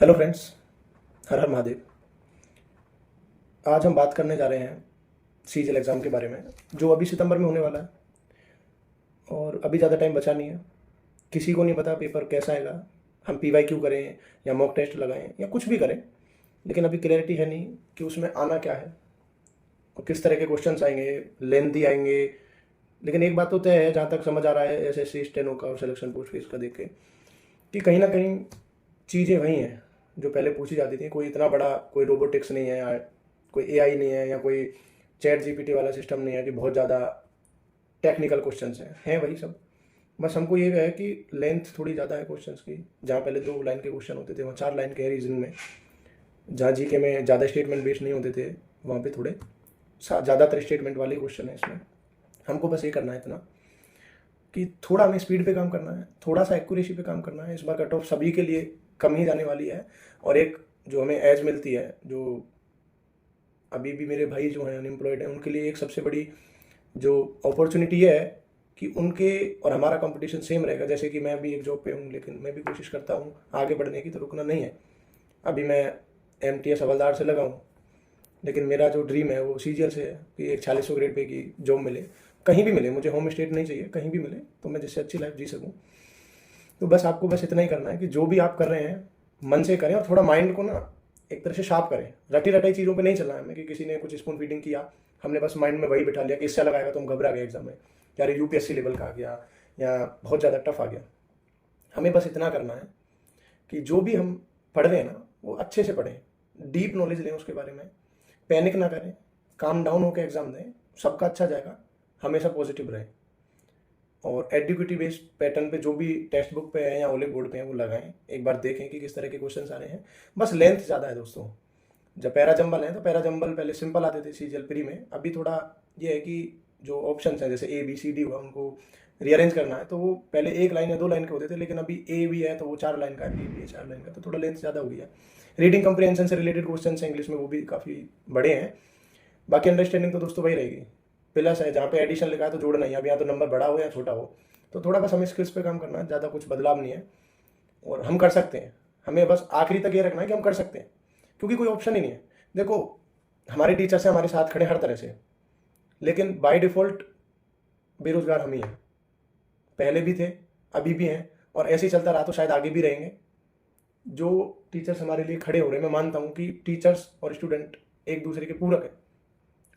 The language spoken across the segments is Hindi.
हेलो फ्रेंड्स, हर हर महादेव। आज हम बात करने जा रहे हैं सीजीएल एग्ज़ाम के बारे में, जो अभी सितंबर में होने वाला है और अभी ज़्यादा टाइम बचा नहीं है। किसी को नहीं पता पेपर कैसा आएगा, हम पीवाईक्यू करें या मॉक टेस्ट लगाएं या कुछ भी करें, लेकिन अभी क्लैरिटी है नहीं कि उसमें आना क्या है और किस तरह के क्वेश्चंस आएंगे, लेंथी आएंगे। लेकिन एक बात तो तय है, जहाँ तक समझ आ रहा है एसएससी स्टेनो का और सिलेक्शन पोस्ट फीस का देख के, कि कहीं ना कहीं चीज़ें वही हैं जो पहले पूछी जाती थी। कोई इतना बड़ा कोई रोबोटिक्स नहीं है या कोई एआई नहीं है या कोई चैट जीपीटी वाला सिस्टम नहीं है कि बहुत ज़्यादा टेक्निकल क्वेश्चंस हैं वही सब। बस हमको ये है कि लेंथ थोड़ी ज़्यादा है क्वेश्चंस की। जहाँ पहले 2 लाइन के क्वेश्चन होते थे वहाँ 4 लाइन के रीजन में। जहाँ जीके में ज़्यादा स्टेटमेंट बेस्ड नहीं होते थे वहाँ पे थोड़े ज़्यादातर स्टेटमेंट वाले क्वेश्चन है इसमें। हमको बस ये करना है इतना कि थोड़ा हमें स्पीड पे काम करना है, थोड़ा सा एक्यूरेसी पे काम करना है। इस बार कट ऑफ सभी के लिए कम ही जाने वाली है। और एक जो हमें एज मिलती है, जो अभी भी मेरे भाई जो हैं अनएम्प्लॉयड हैं, उनके लिए एक सबसे बड़ी जो अपॉर्चुनिटी है कि उनके और हमारा कंपटीशन सेम रहेगा। जैसे कि मैं भी एक जॉब पे हूँ, लेकिन मैं भी कोशिश करता हूँ आगे बढ़ने की, तो रुकना नहीं है। अभी मैं एमटीएस हवलदार से लगा हूँ, लेकिन मेरा जो ड्रीम है वो सीजीएल से है कि एक 4600 ग्रेड पे की जॉब मिले, कहीं भी मिले। मुझे होम स्टेट नहीं चाहिए, कहीं भी मिले तो मैं जिससे अच्छी लाइफ जी सकूँ। तो बस आपको बस इतना ही करना है कि जो भी आप कर रहे हैं मन से करें और थोड़ा माइंड को ना एक तरह से शार्प करें। रटी रटाई चीज़ों पे नहीं चलना है हमें कि किसी ने कुछ स्पून फीडिंग किया, हमने बस माइंड में वही बिठा लिया कि इससे लगाएगा तो हम घबरा गए एग्जाम में, यार यूपीएससी लेवल का आ गया या बहुत ज़्यादा टफ आ गया। हमें बस इतना करना है कि जो भी हम पढ़ रहे हैं ना वो अच्छे से पढ़ें, डीप नॉलेज लें उसके बारे में, पैनिक ना करें, काम डाउन होकर एग्ज़ाम दें, सबका अच्छा जाएगा, हमेशा पॉजिटिव रहें। और एडुकेटिव बेस्ड पैटर्न पे जो भी टेक्स्ट बुक पे है या ओले बोर्ड पे है वो लगाएं, एक बार देखें कि किस तरह के क्वेश्चंस आ रहे हैं। बस लेंथ ज़्यादा है दोस्तों। जब पैरा जंबल है तो पैरा जंबल पहले सिंपल आते थे सीजीएल प्री में, अभी थोड़ा ये है कि जो ऑप्शंस हैं जैसे ए बी सी डी हुआ, उनको रीअरेंज करना है तो वो पहले 1 लाइन या 2 लाइन के होते थे, लेकिन अभी ए भी है तो वो 4 लाइन का है, बी भी है 4 लाइन का, तो थोड़ा लेंथ ज़्यादा हो गया। रीडिंग कंप्रीहेंशन से रिलेटेड क्वेश्चन हैं इंग्लिश में, वो भी काफ़ी बड़े हैं। बाकी अंडरस्टैंडिंग तो दोस्तों वही रहेगी। प्लस है जहाँ पे एडिशन लिखा है तो जोड़ना ही, अब यहाँ तो नंबर बड़ा हो या छोटा हो, तो थोड़ा बस हमें स्किल्स पे काम करना है, ज़्यादा कुछ बदलाव नहीं है और हम कर सकते हैं। हमें बस आखिरी तक ये रखना है कि हम कर सकते हैं, क्योंकि कोई ऑप्शन ही नहीं है। देखो, हमारे टीचर्स हैं हमारे साथ खड़े हर तरह से, लेकिन बाय डिफ़ॉल्ट बेरोजगार हम ही हैं। पहले भी थे, अभी भी हैं, और ऐसे ही चलता रहा तो शायद आगे भी रहेंगे। जो टीचर्स हमारे लिए खड़े हो रहे हैं, मैं मानता हूँ कि टीचर्स और स्टूडेंट एक दूसरे के पूरक है,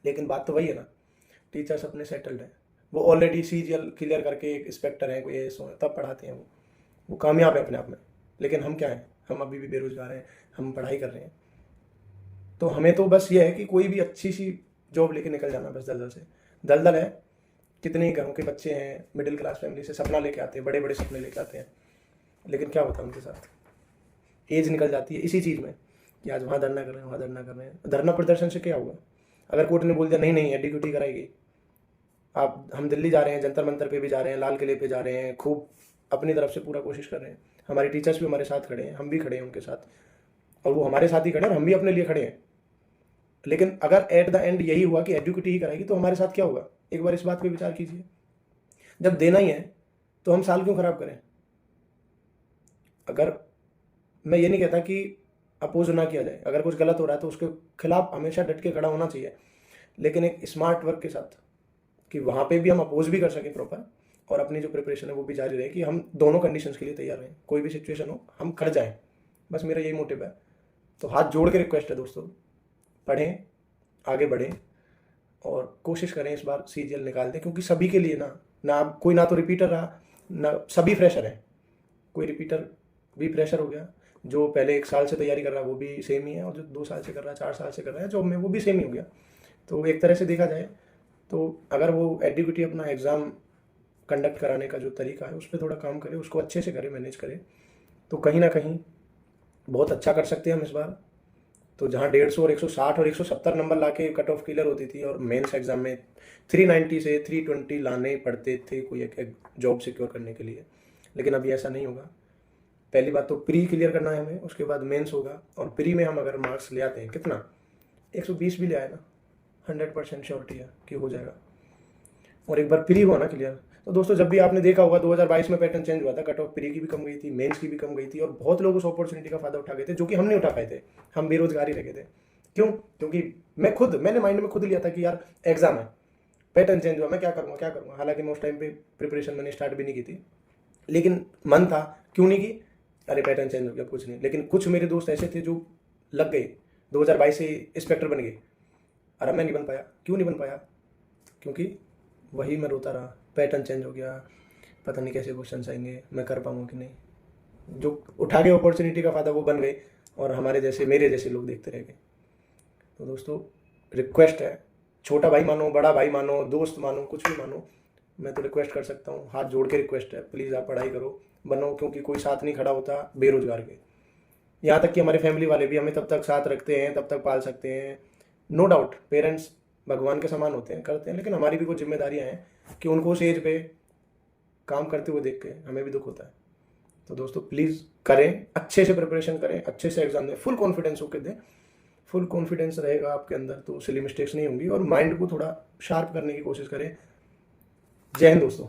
लेकिन बात तो वही है ना, टीचर्स अपने सेटल्ड हैं, वो ऑलरेडी सीजीएल क्लियर करके एक इंस्पेक्टर हैं, कोई एएसओ है, तब पढ़ाते हैं। वो कामयाब है अपने आप में। लेकिन हम क्या हैं, हम अभी भी बेरोजगार हैं, हम पढ़ाई कर रहे हैं। तो हमें तो बस ये है कि कोई भी अच्छी सी जॉब लेके निकल जाना, बस दलदल से। दलदल है, कितने ही घरों के बच्चे हैं मिडिल क्लास फैमिली से, सपना लेके आते हैं, बड़े बड़े सपने लेके आते हैं, लेकिन क्या होता है उनके साथ, एज निकल जाती है इसी चीज़ में कि आज वहाँ धरना कर रहे हैं, वहाँ धरना कर रहे हैं। धरना प्रदर्शन से क्या होगा? अगर कोर्ट ने बोल दिया नहीं नहीं एडीक्यूटी कराएगी, आप हम दिल्ली जा रहे हैं, जंतर मंतर पे भी जा रहे हैं, लाल किले पे जा रहे हैं, खूब अपनी तरफ से पूरा कोशिश कर रहे हैं, हमारे टीचर्स भी हमारे साथ खड़े हैं, हम भी खड़े हैं उनके साथ, और वो हमारे साथ ही खड़े हैं और हम भी अपने लिए खड़े हैं। लेकिन अगर एट द एंड यही हुआ कि एडुकेटी ही कराएगी, तो हमारे साथ क्या होगा? एक बार इस बात पे विचार कीजिए। जब देना ही है तो हम साल क्यों खराब करें? अगर मैं ये नहीं कहता कि अपोज ना किया जाए, अगर कुछ गलत हो रहा है तो उसके खिलाफ हमेशा डट के खड़ा होना चाहिए, लेकिन एक स्मार्ट वर्क के साथ, कि वहाँ पे भी हम अपोज भी कर सकें प्रॉपर, और अपनी जो प्रिपरेशन है वो भी जारी रहे, कि हम दोनों कंडीशंस के लिए तैयार रहें, कोई भी सिचुएशन हो हम कर जाएं। बस मेरा यही मोटिव है। तो हाथ जोड़ के रिक्वेस्ट है दोस्तों, पढ़ें, आगे बढ़ें और कोशिश करें इस बार सीजीएल निकाल दें, क्योंकि सभी के लिए ना कोई ना तो रिपीटर रहा, ना सभी फ्रेशर हैं। कोई रिपीटर भी फ्रेशर हो गया, जो पहले 1 साल से तैयारी कर रहा है वो भी सेम ही है, और जो 2 साल से कर रहा है, 4 साल से कर रहा है जॉब में, वो भी सेम ही हो गया। तो एक तरह से देखा जाए तो अगर वो एडुकेटी अपना एग्ज़ाम कंडक्ट कराने का जो तरीका है उस पर थोड़ा काम करे, उसको अच्छे से करे, मैनेज करे, तो कहीं ना कहीं बहुत अच्छा कर सकते हैं हम इस बार। तो जहाँ 150 और 160 और 170 नंबर ला के कट ऑफ क्लियर होती थी, और मेंस एग्जाम में 390 से 320 लाने पड़ते थे कोई एक जॉब सिक्योर करने के लिए, लेकिन अभी ऐसा नहीं होगा। पहली बात तो प्री क्लियर करना है हमें, उसके बाद मेंस होगा, और प्री में हम अगर मार्क्स ले आते हैं, कितना 120 भी ले आए ना, 100% श्योरिटी है कि हो जाएगा। और एक बार प्री हुआ ना क्लियर, तो दोस्तों जब भी आपने देखा होगा 2022 में पैटर्न चेंज हुआ था, कट ऑफ प्री की भी कम गई थी, मेंस की भी कम गई थी, और बहुत लोग उस अपॉर्चुनिटी का फायदा उठा गए थे, जो कि हम नहीं उठा पाए थे, हम बेरोजगार ही रह गए थे। क्यों? क्योंकि मैंने माइंड में खुद लिया था कि यार एग्जाम है, पैटर्न चेंज हुआ, मैं क्या करूँगा। हालांकि मैं उस टाइम पे प्रिपरेशन मैंने स्टार्ट भी नहीं की थी, लेकिन मन था, क्यों नहीं की, अरे पैटर्न चेंज हो गया, कुछ नहीं। लेकिन कुछ मेरे दोस्त ऐसे थे जो लग गए, 2022 से इंस्पेक्टर बन गए, और मैं नहीं बन पाया। क्यों नहीं बन पाया? क्योंकि वही मैं रोता रहा, पैटर्न चेंज हो गया, पता नहीं कैसे क्वेश्चन आएंगे, मैं कर पाऊँगा कि नहीं। जो उठा के अपॉर्चुनिटी का फ़ायदा वो बन गए, और हमारे जैसे मेरे जैसे लोग देखते रह गए। तो दोस्तों रिक्वेस्ट है, छोटा भाई मानो, बड़ा भाई मानो, दोस्त मानो, कुछ भी मानो, मैं तो रिक्वेस्ट कर सकता हूँ, हाथ जोड़ के रिक्वेस्ट है, प्लीज़ आप पढ़ाई करो, बनो, क्योंकि कोई साथ नहीं खड़ा होता बेरोजगार के। यहाँ तक कि हमारे फैमिली वाले भी हमें तब तक साथ रखते हैं, तब तक पाल सकते हैं। नो डाउट पेरेंट्स भगवान के समान होते हैं, करते हैं, लेकिन हमारी भी कुछ जिम्मेदारियाँ हैं कि उनको उस एज पे काम करते हुए देख के हमें भी दुख होता है। तो दोस्तों प्लीज़ करें, अच्छे से प्रिपरेशन करें, अच्छे से एग्जाम दें, फुल कॉन्फिडेंस होकर दें। फुल कॉन्फिडेंस रहेगा आपके अंदर तो सिली मिस्टेक्स नहीं होंगी, और माइंड को थोड़ा शार्प करने की कोशिश करें। जय हिंद दोस्तों।